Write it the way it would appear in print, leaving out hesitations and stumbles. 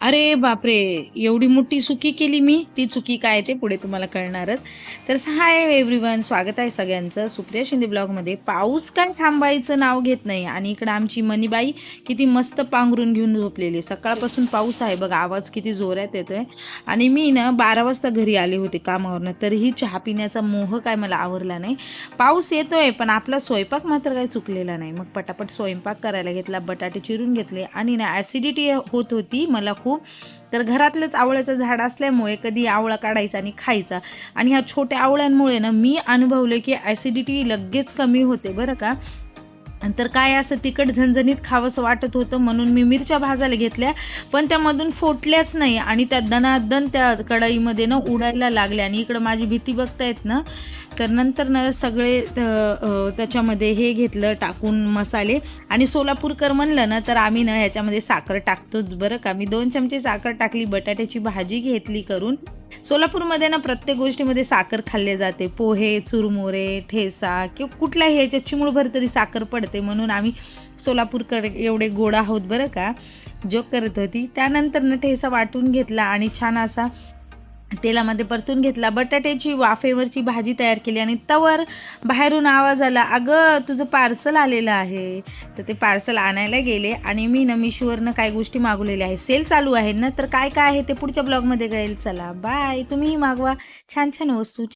अरे बापरे! एवढी मोठी चुकी केली मी. ती चुकी काय ते पुढे तुम्हाला कळणारच. तर हाय एव्हरीवन, स्वागत आहे सगळ्यांचं सुप्रिया शिंदे ब्लॉगमध्ये. पाऊस काय थांबायचं नाव घेत नाही आणि इकडं आमची मनीबाई किती मस्त पांघरून घेऊन झोपलेली. सकाळपासून पाऊस आहे बघा, आवाज किती जोरात येतोय. आणि मी ना 12 वाजता घरी आले होते कामावरनं, तरीही चहा पिण्याचा मोह काय मला आवरला नाही. पाऊस येतोय पण आपला स्वयंपाक मात्र काही चुकलेला नाही. मग पटापट स्वयंपाक करायला घेतला, बटाटे चिरून घेतले आणि ना ॲसिडिटी होत होती मला खूप. तर घरातलंच आवळ्याचं झाड असल्यामुळे कधी आवळा काढायचा आणि खायचा. आणि ह्या छोट्या आवळ्यांमुळे ना मी अनुभवलं की ॲसिडिटी लगेच कमी होते बरं का. तर काय असं तिखट झणझणीत खावंसं वाटत होतं म्हणून मी मिरच्या भाजायला घेतल्या, पण त्यामधून फोटल्याच नाही आणि त्या दणादण त्या कढईमध्ये ना उडायला लागल्या. आणि इकडं माझी भीती बघतायत ना, तर नंतर ना सगळे त्याच्यामध्ये हे घेतलं टाकून मसाले. आणि सोलापूरकर म्हणलं ना तर आम्ही ना ह्याच्यामध्ये साखर टाकतोच बरं का. मी 2 चमचे साखर टाकली, बटाट्याची भाजी घेतली करून. सोलापूरमध्ये ना प्रत्येक गोष्टीमध्ये साखर खाल्ले जाते. पोहे, चुरमुरे, ठेचा किंवा कुठल्याही ह्याच्यात चिमूटभर तरी साखर पडते, म्हणून आम्ही सोलापूरकर एवढे गोड आहोत बरं का. जोक करत होती. त्यानंतर ना ठेचा वाटून घेतला आणि छान असा तेलामध्ये परतून घेतला. बटाट्याची वाफेवरची भाजी तयार केली आणि तवर बाहेरून आवाज आला, "अगं तुझं पार्सल आलेलं आहे." तर ते पार्सल आणायला गेले आणि मी ना मिशोवरनं काही गोष्टी मागवलेल्या आहे. सेल चालू आहे ना, तर काय काय आहे ते पुढच्या ब्लॉगमध्ये कळेल. चला बाय. तुम्हीही मागवा छान छान वस्तू.